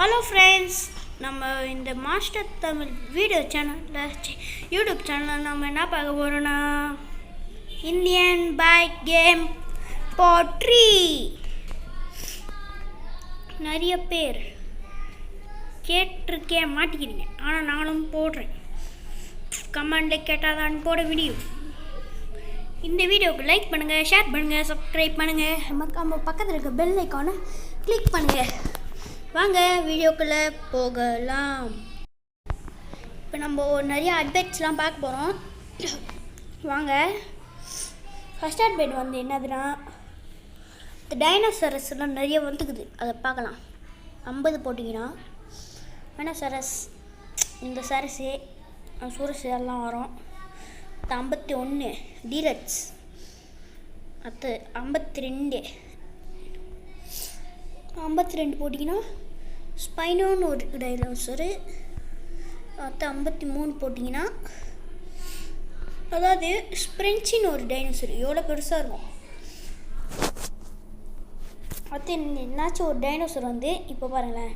Hello friends, நம்ம இந்த master Tamil video சேனலில் யூடியூப் சேனலில் நம்ம என்ன பார்க்க போகிறோன்னா இந்தியன் பைக் கேம் பார்ட் 3. நிறைய பேர் கேட்டிருக்கேன் மாட்டிக்கிறீங்க, ஆனால் நானும் போடுறேன். கமெண்டில் கேட்டால் தான் போட முடியும். இந்த வீடியோவுக்கு லைக் பண்ணுங்கள், ஷேர் பண்ணுங்கள், சப்ஸ்கிரைப் பண்ணுங்கள், நம்ம பக்கத்தில் இருக்க பெல் ஐக்கானை கிளிக் பண்ணுங்கள். வாங்க வீடியோக்குள்ளே போகலாம். இப்போ நம்ம நிறைய அட்வைட்ஸ்லாம் பார்க்க போகிறோம். வாங்க. ஃபஸ்ட் அட்வைட் வந்து என்னதுன்னா, இந்த டைனோசரஸ்லாம் நிறைய வந்துக்குது, அதை பார்க்கலாம். 50 போட்டிங்கன்னா டைனோசரஸ், இந்த சரஸு சுரசு எல்லாம் வரும். 51 டீரட்ஸ், அடுத்து 52 போட்டிங்கன்னா ஸ்பைனோன்னு ஒரு டைனோசரு. அடுத்து 53 போட்டிங்கன்னா அதாவது ஸ்ப்ரென்ச்சின்னு ஒரு டைனோசர், எவ்வளோ பெருசாக இருக்கும். அடுத்து என்னாச்சும் ஒரு டைனோசர் வந்து இப்போ பாருங்களேன்,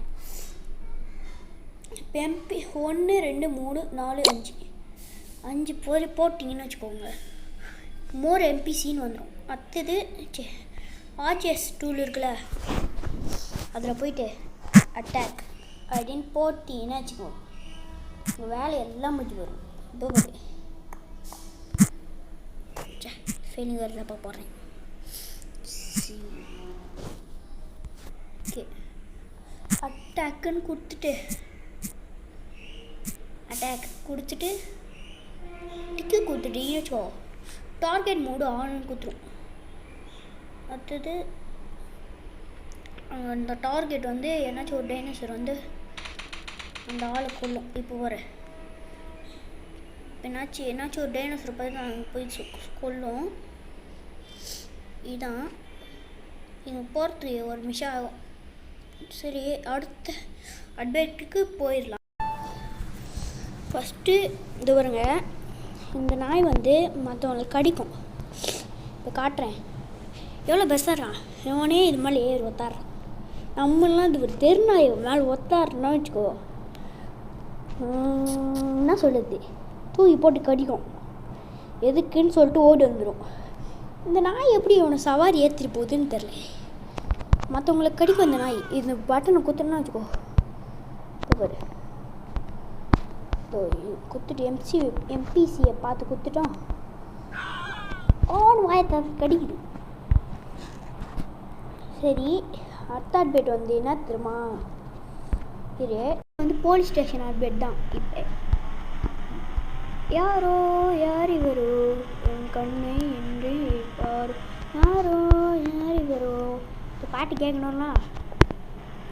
இப்போ MP 1 2 3 4 5 போட்டிங்கன்னு வச்சுக்கோங்க, மோர் MPCன்னு வந்துடும். அடுத்தது RGS டூல் இருக்குல்ல, அதில் போயிட்டு அட்டாக் அப்படின்னு போட்டின்னு வச்சுக்கோங்க, உங்கள் வேலை எல்லாம் முடிஞ்சு வரும். இதோ ஃபெயிலிங் வரப்போ போடுறேன். ஓகே, அட்டாக்குன்னு கொடுத்துட்டு டிக்கு கொடுத்துட்டு வச்சோ, டார்கெட் மோடு ஆன்னு கொடுத்துரும். அடுத்தது அந்த டார்கெட் வந்து என்னாச்சும் ஒரு டைனோசர் வந்து அந்த ஆளை கொல்லும். இப்போ என்னாச்சும் ஒரு டைனோசர் பார்த்து நாங்கள் போய் கொல்லும். இதுதான் இங்கே போகிறது ஒரு நிமிஷம் ஆகும். சரி, அடுத்த அட்வைட்டுக்கு போயிடலாம். ஃபஸ்ட்டு இது பாருங்க, இந்த நாய் வந்து மற்றவங்களுக்கு கடிக்கும். இப்போ காட்டுறேன், எவ்வளோ பெருசாகிறான். இவனே இது மேலே ஏறி ஒத்தாடுறான். நம்மளாம் இது ஒரு தெருநாய் மேலே ஒத்தாடுறோன்னா வச்சுக்கோ, என்ன சொல்லுது, தூக்கி போட்டு கடிக்கும். எதுக்குன்னு சொல்லிட்டு ஓடி வந்துடும். இந்த நாய் எப்படி இவனை சவாரி ஏற்றிட்டு போகுதுன்னு தெரில. மற்றவங்களுக்கு கடிக்கும் இந்த நாய். இந்த பட்டனை குத்துனா வச்சுக்கோ, பாரு குத்துட்டு MPCயை பார்த்து குத்துட்டோம், ஓன் வாயத்தை கடிக்குது. சரி, அடுத்த அட்வைட் வந்து என்ன தெரியுமா, இது வந்து போலீஸ் ஸ்டேஷன் அட்வைட் தான். இப்போ யாரோ யார் இவரோ என் கண்ணை என்று இருப்பார், யாரோ யார் இவரோ. இந்த பாட்டு கேட்கணும்னா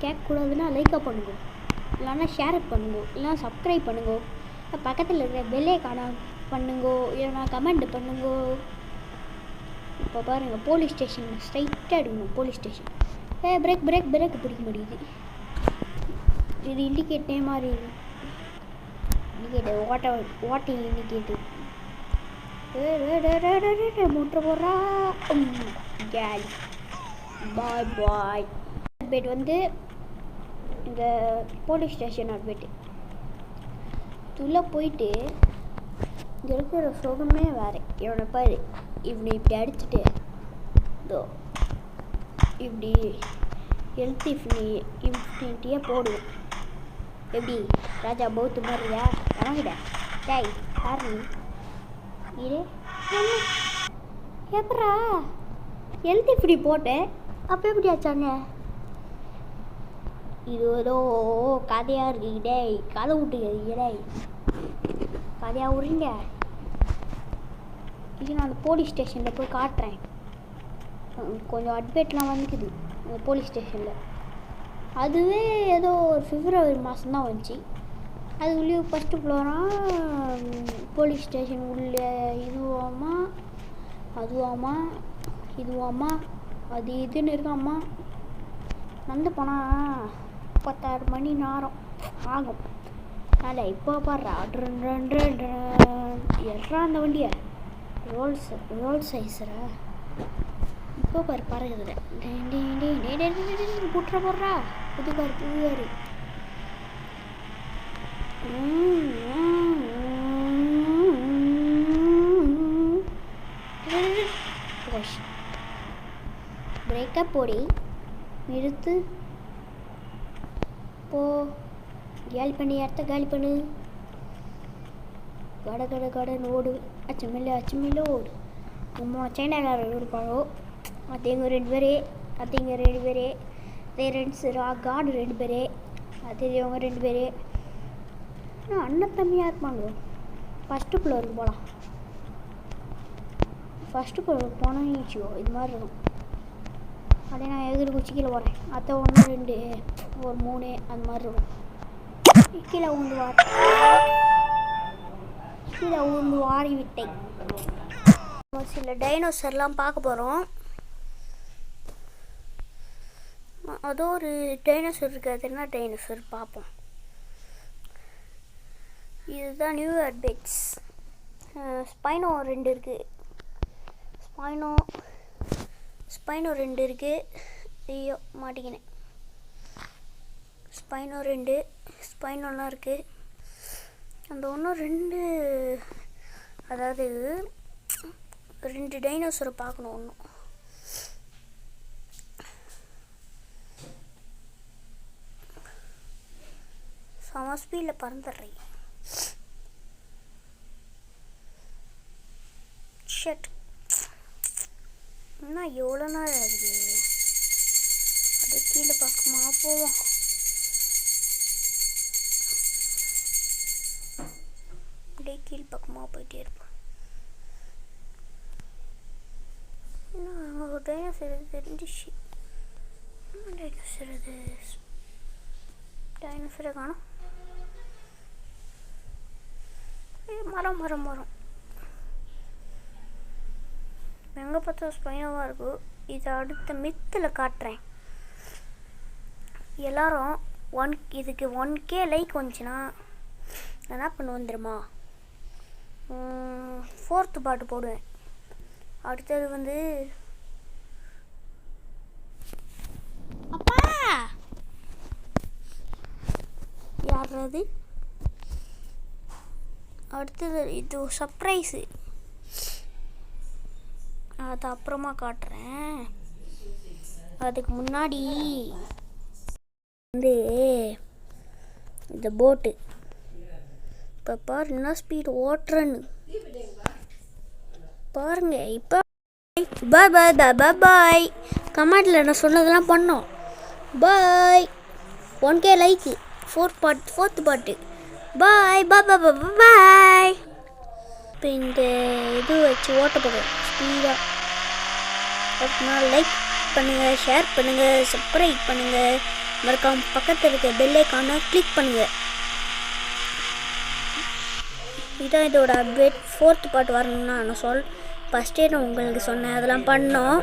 கேட்கக்கூடாதுன்னா லைக்காக பண்ணுங்க, இல்லைன்னா ஷேர் பண்ணுங்க, இல்லைன்னா சப்ஸ்கிரைப் பண்ணுங்க, பக்கத்தில் இருக்கிற பெல்லை பண்ணுங்கோ, இல்லைன்னா கமெண்ட் பண்ணுங்கோ. இப்போ பாருங்கள், போலீஸ் ஸ்டேஷன் ஸ்ட்ரைட்டாக எடுக்கணும். போலீஸ் ஸ்டேஷன் பிரேக் பிடிக்க முடியுது. இது இண்டிகேட்டே மாதிரி இண்டிகேட்டர் ஓட்டிங் இண்டிகேட்டர் மூட்டை போடுறா கேலி. பாய் அட்வைட் வந்து இந்த போலீஸ் ஸ்டேஷன் அட்வைட்டு உள்ளே போயிட்டு இங்கே இருக்கிற சுகமே வேறு. இவனை பாரு, இவனை இப்படி அடிச்சுட்டு இதோ இப்படி ஹெல்த் இன்ஃபினிட்டியாக போடுவேன். எப்படி ராஜா பௌத்து மாதிரியா கணக்கிட டேய் யாரு இது எப்படா ஹெல்த் இப்படி போட்டேன், அப்போ எப்படி ஆச்சாங்க? இது ஏதோ கதையாக இருக்கு. டேய் கதை விட்டுக்க, டேய் கதையாக விட்றீங்க. இது நான் அந்த போலீஸ் ஸ்டேஷனில் போய் காட்டுறேன். கொஞ்சம் அட்வைட்லாம் வந்துக்குது அந்த போலீஸ் ஸ்டேஷனில். அதுவே ஏதோ ஒரு February மாதம்தான் வந்துச்சு. அது உள்ளே ஃபஸ்ட்டு ஃப்ளோராக போலீஸ் ஸ்டேஷன் உள்ளே இதுவாமா அது இதுன்னு இருக்காம்மா. வந்து போனால் 10 மணி நேரம் ஆகும். அதனால் இப்போ பாடுறா எட்ரா அந்த வண்டியை ரோல் சைஸரா இப்போ பாரு பறகுதுல புட்டுற போடுறா புது கார் பிரேக்கப் போடி நிறுத்து போ. காலி பண்ணி இடத்த காலி பண்ணு. கடன்னு ஓடு. அச்சமில்ல ஓடு. நம்ம சைனாக்காரர் இருப்பாங்களோ அத்தைங்க 2 பேர், காடு 2 பேர், அவங்க 2 பேர். ஆனால் அண்ணன் தம்பியாக இருப்பாங்க. ஃபஸ்ட்டு ஃப்ளோருக்கு போகலாம். ஃபஸ்ட்டு ஃப்ளோருக்கு போனால் ஈச்சியோ இது மாதிரி இருக்கும். அப்படியே நான் எதிர் குச்சி கீழே போகிறேன். அத்தை 1 2 ஒரு 3 அந்த மாதிரி இருக்கும். கீழே ஊந்து வாரி விட்டேன். சில டைனோசர்லாம் பார்க்க போகிறோம். அதோ ஒரு டைனோசர் இருக்குது. அது என்ன டைனோசர் பார்ப்போம். இதுதான் நியூ அட்பெக்ஸ். ஸ்பைனோ 2 இருக்குது. ஸ்பைனோ 2 இருக்குது. ஐயோ மாட்டிக்கினேன். ஸ்பைனோலாம் இருக்குது. அந்த ஒன்றும் 2 அதாவது 2 டைனோசரை பார்க்கணும். ஒன்றும் செம ஸ்பீடில் பறந்துடுறேன். ஷட் என்ன எவ்வளோ நேரம் ஆகுது. அப்படியே கீழே பக்கமா போவோம். அப்படியே கீழ் பக்கமாக போயிட்டே இருப்போம். என்ன டைனோசர் தெரிஞ்சிச்சு. டைனோசரை காணும். மரம் எங்கே பார்த்தா ஸ்பைனோவாக இருக்கும். இதை அடுத்த மித்தில் காட்டுறேன். எல்லோரும் இதுக்கு 1K லைக் வந்துச்சுன்னா என்ன பண்ணுவோம் தெரியுமா? 4th பாட்டு போடுவேன். அடுத்தது வந்து அப்பா யாராவது அடுத்தது இது சர்ப்ரைஸு. அது அப்புறமா காட்டுறேன். அதுக்கு முன்னாடி வந்து இந்த போட்டு இப்போ பாரு என்ன ஸ்பீடு ஓட்டுறேன்னு பாருங்க. இப்போ பாய் கமெண்டில் நான் சொன்னதெல்லாம் பண்ணோம். பாய் 1K லைக்கு 4th பாட்டு. பாய் இப்போ இந்த இது வச்சு ஓட்ட போகிறேன் ஸ்பீடாக. அதனால் லைக் பண்ணுங்கள், ஷேர் பண்ணுங்கள், சப்ஸ்கிரைப் பண்ணுங்கள். மறக்காம பக்கத்தில் இருக்க பெல் ஐகானை கிளிக் பண்ணுங்கள். இதான் இதோட அப்டேட். 4th பாட்டு வரணும்னா நான் ஃபஸ்ட்டே நான் உங்களுக்கு சொன்னேன். அதெல்லாம் பண்ணோம்.